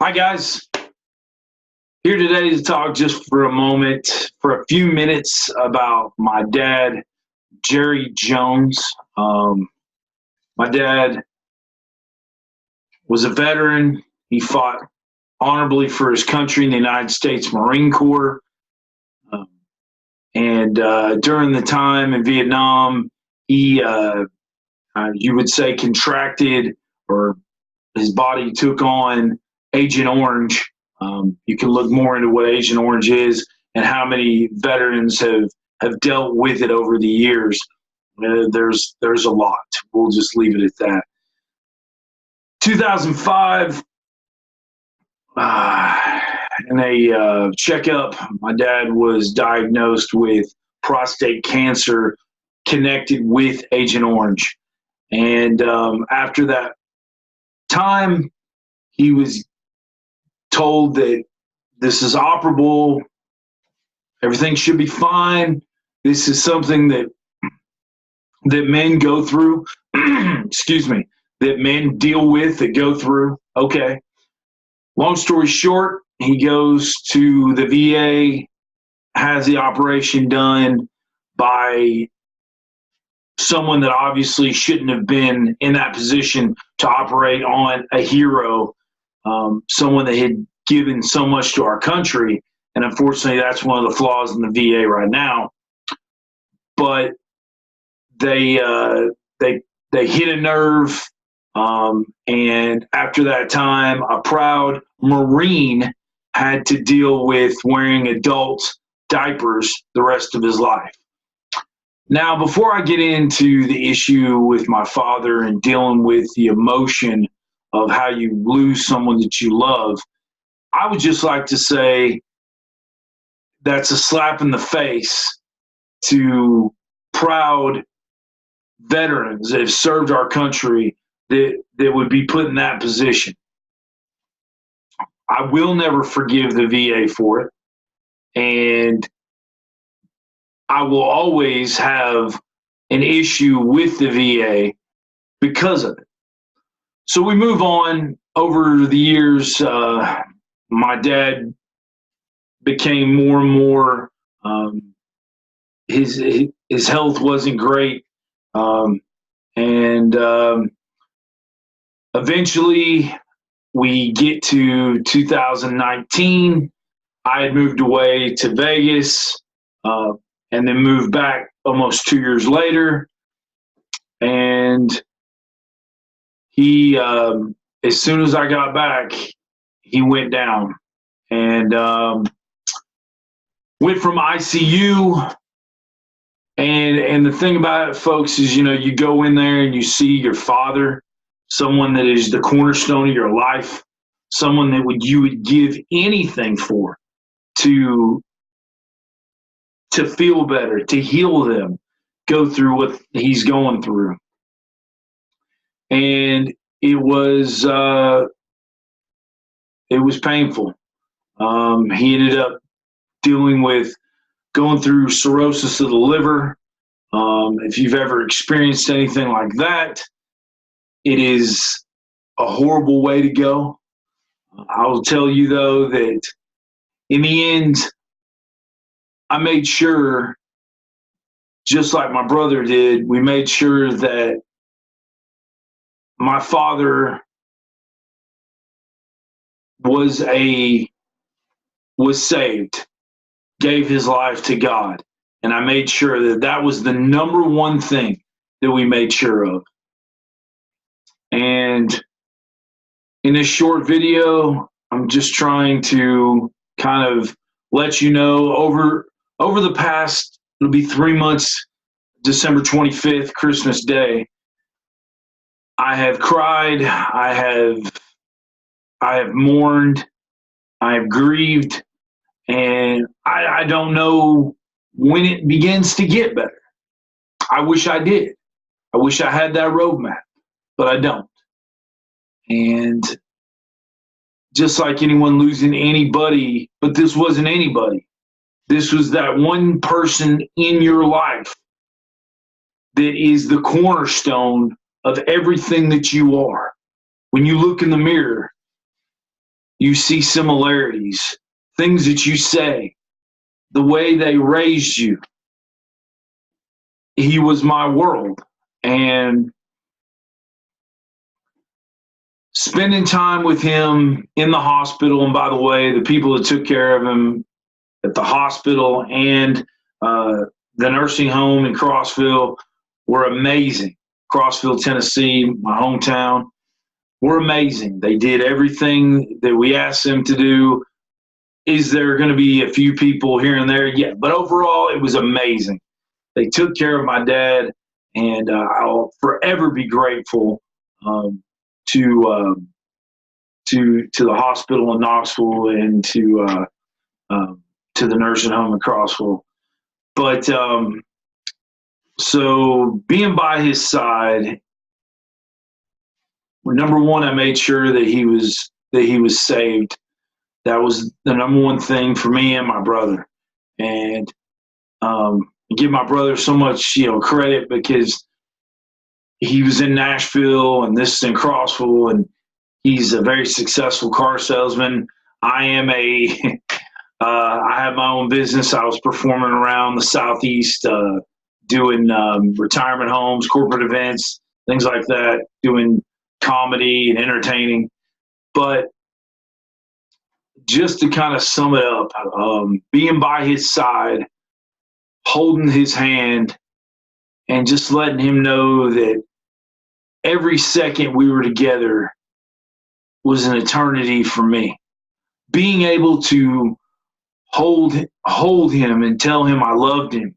Hi, guys. Here today to talk just for a moment, for a few minutes, about my dad, Jerry Jones. My dad was a veteran. He fought honorably for his country in the United States Marine Corps. And during the time in Vietnam, he, you would say, contracted, or his body took on Agent Orange. You can look more into what Agent Orange is and how many veterans have dealt with it over the years. There's a lot. We'll just leave it at that. 2005, in a checkup, my dad was diagnosed with prostate cancer connected with Agent Orange. And after that time, he was told that this is operable, everything should be fine. This is something that men go through, excuse me, that men deal with, that go through. Okay. Long story short, he goes to the VA, has the operation done by someone that obviously shouldn't have been in that position to operate on a hero, someone that had given so much to our country. And unfortunately, that's one of the flaws in the VA right now. But they hit a nerve, and after that time, a proud Marine had to deal with wearing adult diapers the rest of his life. Now, before I get into the issue with my father and dealing with the emotion of how you lose someone that you love, I would just like to say that's a slap in the face to proud veterans that have served our country that would be put in that position. I will never forgive the VA for it, and I will always have an issue with the VA because of it. So we move on. Over the years, my dad became more and more, his health wasn't great. And eventually we get to 2019. I had moved away to Vegas, and then moved back almost 2 years later. And he, as soon as I got back, he went down and went from ICU. And the thing about it, folks, is, you go in there and you see your father, someone that is the cornerstone of your life, someone that you would give anything for, to feel better, to heal them, go through what he's going through. And it was painful. He ended up going through cirrhosis of the liver. If you've ever experienced anything like that, it is a horrible way to go. I will tell you, though, that in the end, I made sure, just like my brother did, we made sure that my father was saved, gave his life to God. And I made sure that was the number one thing that we made sure of. And in this short video, I'm just trying to kind of let you know, over the past, it'll be 3 months, December 25th, Christmas Day, I have cried, I have mourned, I have grieved, and I don't know when it begins to get better. I wish I did. I wish I had that roadmap, but I don't. And just like anyone losing anybody, but this wasn't anybody. This was that one person in your life that is the cornerstone of everything that you are. When you look in the mirror, you see similarities, things that you say, the way they raised you. He was my world. And spending time with him in the hospital, and by the way, the people that took care of him at the hospital and the nursing home in Crossville were amazing. Crossville, Tennessee, my hometown, were amazing. They did everything that we asked them to do. Is there going to be a few people here and there? Yeah, but overall, it was amazing. They took care of my dad, and I'll forever be grateful to the hospital in Knoxville and to the nursing home in Crossville. But so being by his side, number one, I made sure that he was saved. That was the number one thing for me and my brother. And I give my brother so much, credit, because he was in Nashville and this is in Crossville, and he's a very successful car salesman. I am I have my own business. I was performing around the Southeast, doing retirement homes, corporate events, things like that, doing comedy and entertaining. But just to kind of sum it up, being by his side, holding his hand, and just letting him know that every second we were together was an eternity for me. Being able to hold him and tell him I loved him.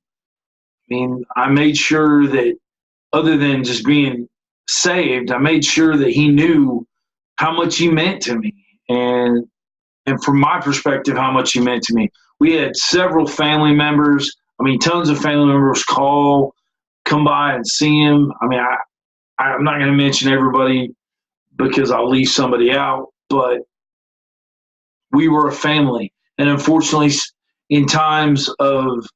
I mean, I made sure that other than just being saved, I made sure that he knew how much he meant to me. And from my perspective, how much he meant to me. We had several family members. I mean, tons of family members come by and see him. I mean, I'm not going to mention everybody because I'll leave somebody out, but we were a family. And unfortunately, in times of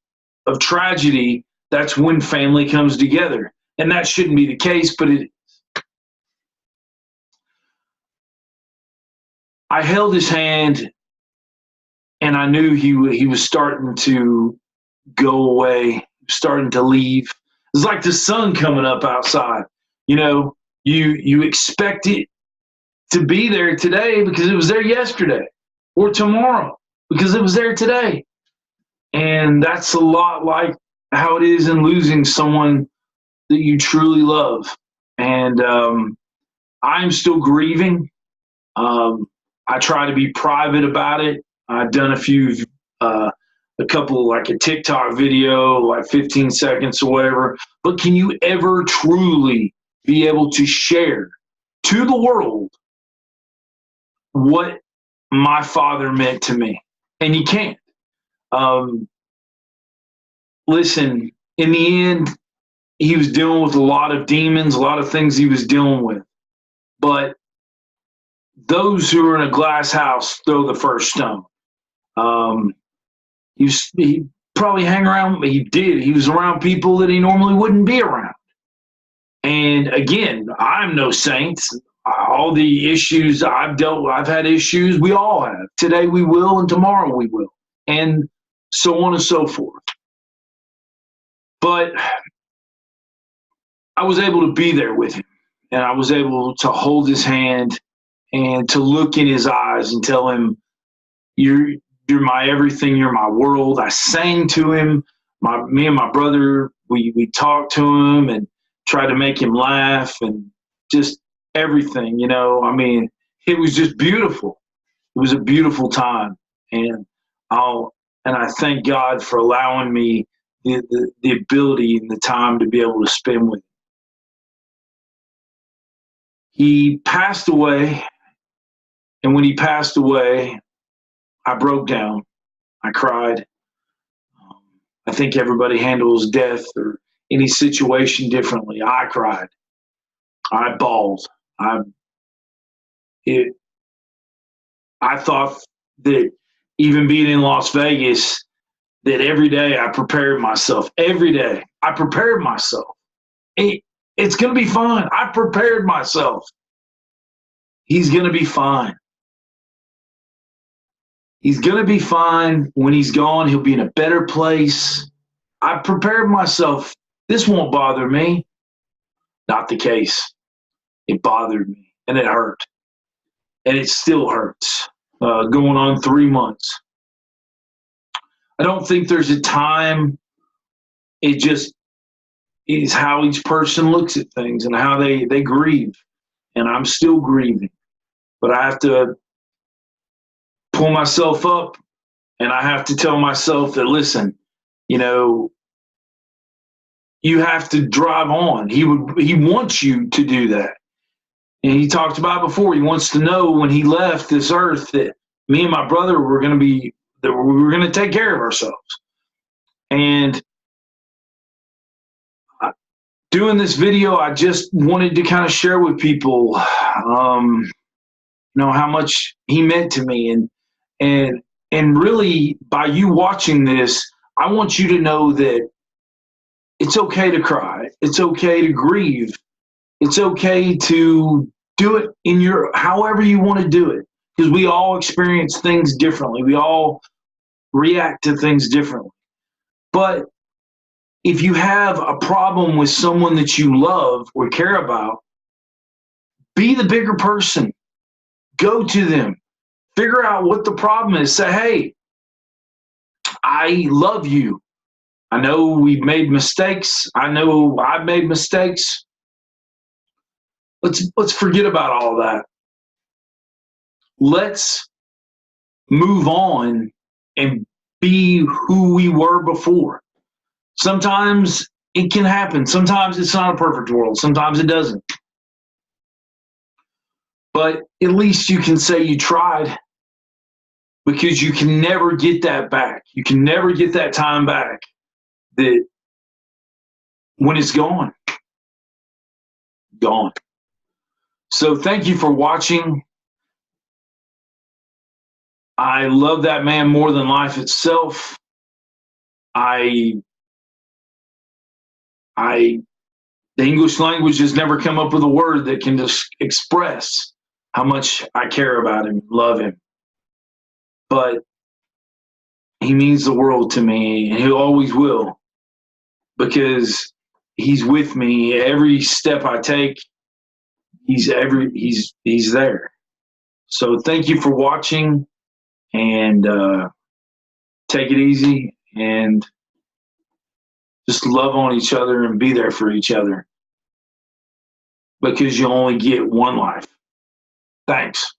tragedy, that's when family comes together. And that shouldn't be the case, but I held his hand, and I knew he was starting to go away, starting to leave. It's like the sun coming up outside. You expect it to be there today because it was there yesterday, or tomorrow because it was there today. And that's a lot like how it is in losing someone that you truly love. And I'm still grieving. I try to be private about it. I've done a couple, like a TikTok video, like 15 seconds or whatever. But can you ever truly be able to share to the world what my father meant to me? And you can't. Listen, in the end, he was dealing with a lot of demons, a lot of things he was dealing with. But those who are in a glass house throw the first stone. He probably hang around, he did. He was around people that he normally wouldn't be around. And again, I'm no saint. All the issues I've dealt with, I've had issues. We all have. Today we will, and tomorrow we will. And so on and so forth. But I was able to be there with him, and I was able to hold his hand and to look in his eyes and tell him, you're my everything, you're my world. I sang to him. Me and my brother, we talked to him and tried to make him laugh and just everything, I mean, it was just beautiful. It was a beautiful time. And I thank God for allowing me the ability and the time to be able to spend with him. He passed away, and when he passed away, I broke down. I cried. I think everybody handles death or any situation differently. I cried. I bawled. I thought that even being in Las Vegas, that every day I prepared myself. Every day I prepared myself. It's going to be fine. I prepared myself. He's going to be fine. He's going to be fine. When he's gone, he'll be in a better place. I prepared myself. This won't bother me. Not the case. It bothered me, and it hurt. And it still hurts. Going on 3 months. I don't think there's a time. It just is how each person looks at things and how they grieve. And I'm still grieving. But I have to pull myself up, and I have to tell myself that, listen, you know, you have to drive on. He wants you to do that. And he talked about before, he wants to know when he left this earth that me and my brother were going to be, that we were going to take care of ourselves. And doing this video, I just wanted to kind of share with people, you know, how much he meant to me. And really, by you watching this, I want you to know that it's okay to cry. It's okay to grieve. It's okay to do it in your, however you want to do it, because we all experience things differently. We all react to things differently. But if you have a problem with someone that you love or care about, be the bigger person. Go to them. Figure out what the problem is. Say, hey, I love you. I know we've made mistakes. I know I've made mistakes. Let's forget about all that. Let's move on and be who we were before. Sometimes it can happen. Sometimes it's not a perfect world. Sometimes it doesn't. But at least you can say you tried, because you can never get that back. You can never get that time back, that when it's gone, gone. So thank you for watching. I love that man more than life itself. The English language has never come up with a word that can just express how much I care about him, love him. But he means the world to me, and he always will, because he's with me every step I take. He's there. So thank you for watching, and take it easy, and just love on each other and be there for each other, because you only get one life. Thanks.